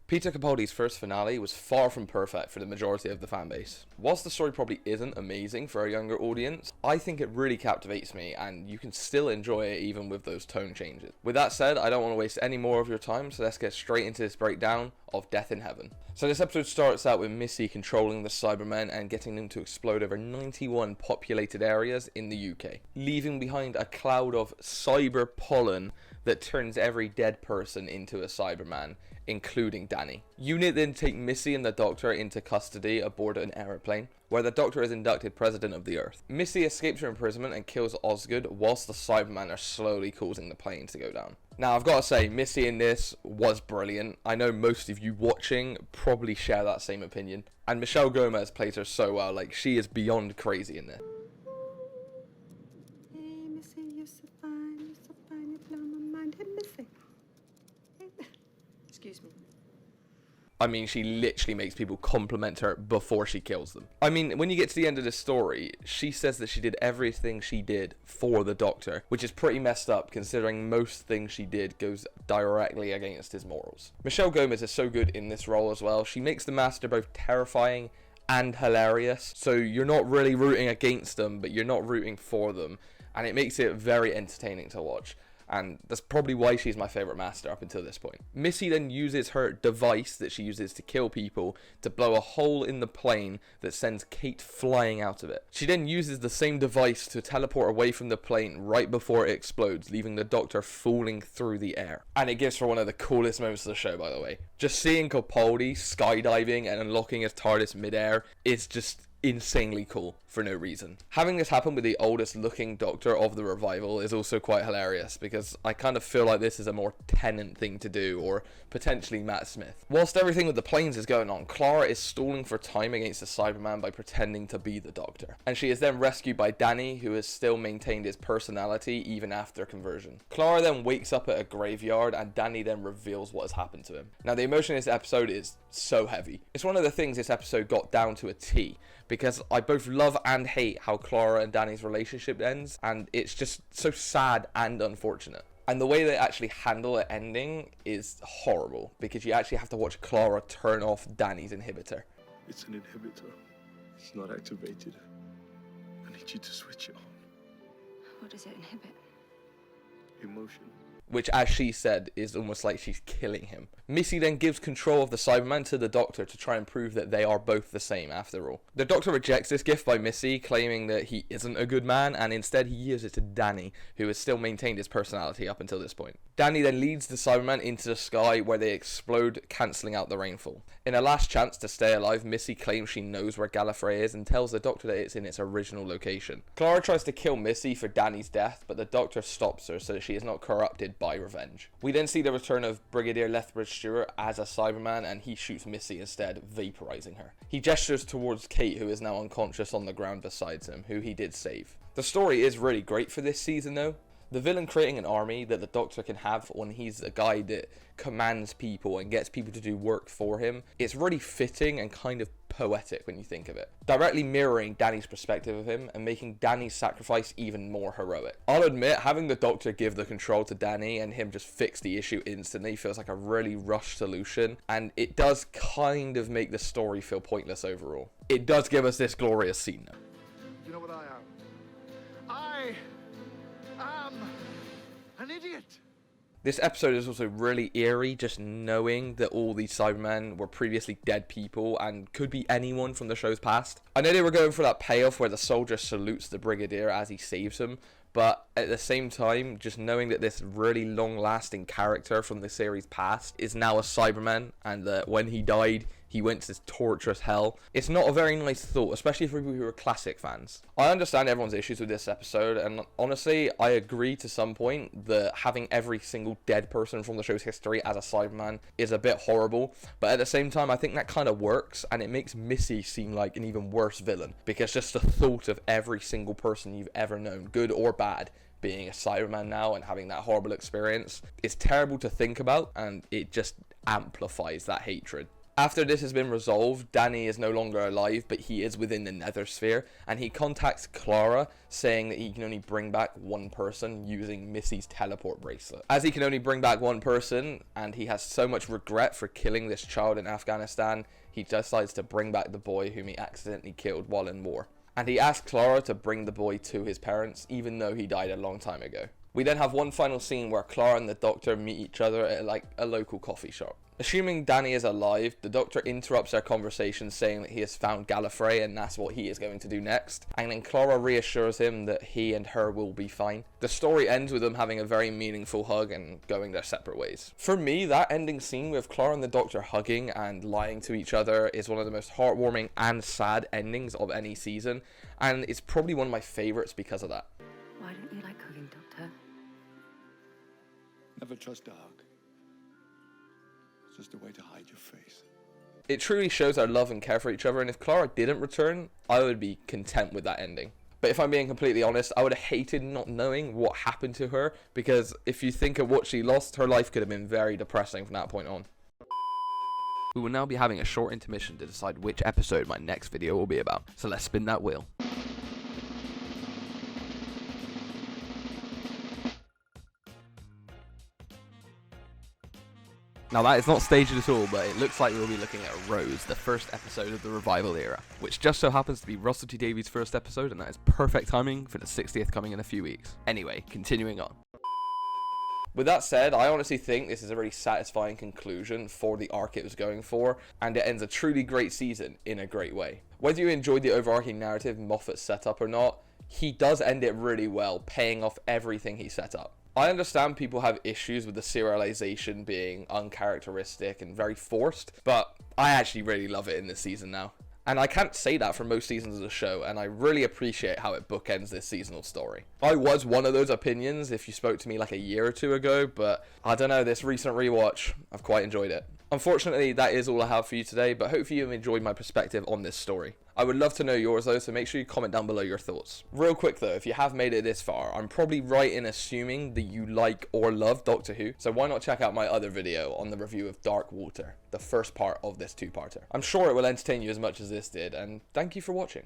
Peter Capaldi's first finale was far from perfect for the majority of the fanbase. Whilst the story probably isn't amazing for a younger audience, I think it really captivates me and you can still enjoy it even with those tone changes. With that said, I don't want to waste any more of your time, so let's get straight into this breakdown of Death in Heaven. So this episode starts out with Missy controlling the Cybermen and getting them to explode over 91 populated areas in the UK, leaving behind a cloud of cyber pollen that turns every dead person into a Cyberman, including Danny. Unit then take Missy and the Doctor into custody aboard an aeroplane, where the Doctor is inducted President of the Earth. Missy escapes her imprisonment and kills Osgood, whilst the Cybermen are slowly causing the plane to go down. Now, I've got to say, Missy in this was brilliant. I know most of you watching probably share that same opinion. And Michelle Gomez plays her so well, like, she is beyond crazy in this. Hey, Missy, you're so fine, you blow my mind. Hey, Missy. Excuse me. I mean, she literally makes people compliment her before she kills them. I mean, when you get to the end of the story, she says that she did everything she did for the Doctor, which is pretty messed up considering most things she did goes directly against his morals. Michelle Gomez is so good in this role as well. She makes the Master both terrifying and hilarious, so you're not really rooting against them, but you're not rooting for them, and it makes it very entertaining to watch. And that's probably why she's my favourite Master up until this point. Missy then uses her device that she uses to kill people to blow a hole in the plane that sends Kate flying out of it. She then uses the same device to teleport away from the plane right before it explodes, leaving the Doctor falling through the air. And it gives her one of the coolest moments of the show, by the way. Just seeing Capaldi skydiving and unlocking his TARDIS mid-air is just insanely cool for no reason. Having this happen with the oldest looking Doctor of the revival is also quite hilarious, because I kind of feel like this is a more Tennant thing to do, or potentially Matt Smith. Whilst everything with the planes is going on, Clara is stalling for time against the Cyberman by pretending to be the Doctor, and she is then rescued by Danny, who has still maintained his personality even after conversion. Clara then wakes up at a graveyard and Danny then reveals what has happened to him. Now, the emotion in this episode is so heavy. It's one of the things this episode got down to a T, because I both love and hate how Clara and Danny's relationship ends, and it's just so sad and unfortunate. And the way they actually handle it ending is horrible, because you actually have to watch Clara turn off Danny's inhibitor. It's an inhibitor. It's not activated. I need you to switch it on. What does it inhibit? Emotion. Which, as she said, is almost like she's killing him. Missy then gives control of the Cyberman to the Doctor to try and prove that they are both the same after all. The Doctor rejects this gift by Missy, claiming that he isn't a good man, and instead he gives it to Danny, who has still maintained his personality up until this point. Danny then leads the Cyberman into the sky, where they explode, cancelling out the rainfall. In a last chance to stay alive, Missy claims she knows where Gallifrey is and tells the Doctor that it's in its original location. Clara tries to kill Missy for Danny's death, but the Doctor stops her so that she is not corrupted by revenge. We then see the return of Brigadier Lethbridge Stewart as a Cyberman, and he shoots Missy instead, vaporizing her. He gestures towards Kate, who is now unconscious on the ground beside him, who he did save. The story is really great for this season though. The villain creating an army that the Doctor can have when he's a guy that commands people and gets people to do work for him, it's really fitting and kind of poetic when you think of it. Directly mirroring Danny's perspective of him and making Danny's sacrifice even more heroic. I'll admit, having the Doctor give the control to Danny and him just fix the issue instantly feels like a really rushed solution, and it does kind of make the story feel pointless overall. It does give us this glorious scene though. You know what I am? I am an idiot. This episode is also really eerie, just knowing that all these Cybermen were previously dead people and could be anyone from the show's past. I know they were going for that payoff where the soldier salutes the Brigadier as he saves him, but at the same time, just knowing that this really long-lasting character from the series past is now a Cyberman, and that when he died, he went to this torturous hell. It's not a very nice thought, especially for people who are classic fans. I understand everyone's issues with this episode, and honestly, I agree to some point that having every single dead person from the show's history as a Cyberman is a bit horrible, but at the same time, I think that kind of works, and it makes Missy seem like an even worse villain, because just the thought of every single person you've ever known, good or bad, being a Cyberman now and having that horrible experience is terrible to think about, and it just amplifies that hatred. After this has been resolved, Danny is no longer alive, but he is within the nether sphere, and he contacts Clara, saying that he can only bring back one person using Missy's teleport bracelet. As he can only bring back one person, and he has so much regret for killing this child in Afghanistan, he decides to bring back the boy whom he accidentally killed while in war. And he asks Clara to bring the boy to his parents, even though he died a long time ago. We then have one final scene where Clara and the Doctor meet each other at like a local coffee shop. Assuming Danny is alive, the Doctor interrupts their conversation saying that he has found Gallifrey and that's what he is going to do next. And then Clara reassures him that he and her will be fine. The story ends with them having a very meaningful hug and going their separate ways. For me, that ending scene with Clara and the Doctor hugging and lying to each other is one of the most heartwarming and sad endings of any season. And it's probably one of my favourites because of that. Why don't you like hugging, Doctor? Never trust a hug. It's just a way to hide your face. It truly shows our love and care for each other, and if Clara didn't return, I would be content with that ending. But if I'm being completely honest, I would have hated not knowing what happened to her, because if you think of what she lost, her life could have been very depressing from that point on. We will now be having a short intermission to decide which episode my next video will be about, so let's spin that wheel. Now that is not staged at all, but it looks like we'll be looking at Rose, the first episode of the Revival era, which just so happens to be Russell T Davies' first episode, and that is perfect timing for the 60th coming in a few weeks. Anyway, continuing on. With that said, I honestly think this is a really satisfying conclusion for the arc it was going for, and it ends a truly great season in a great way. Whether you enjoyed the overarching narrative Moffat set up or not, he does end it really well, paying off everything he set up. I understand people have issues with the serialization being uncharacteristic and very forced, but I actually really love it in this season now. And I can't say that for most seasons of the show, and I really appreciate how it bookends this seasonal story. I was one of those opinions if you spoke to me like a year or two ago, but I don't know, this recent rewatch, I've quite enjoyed it. Unfortunately, that is all I have for you today, but hopefully you've enjoyed my perspective on this story. I would love to know yours though, so make sure you comment down below your thoughts. Real quick though, if you have made it this far, I'm probably right in assuming that you like or love Doctor Who, so why not check out my other video on the review of Dark Water, the first part of this two-parter. I'm sure it will entertain you as much as this did, and thank you for watching.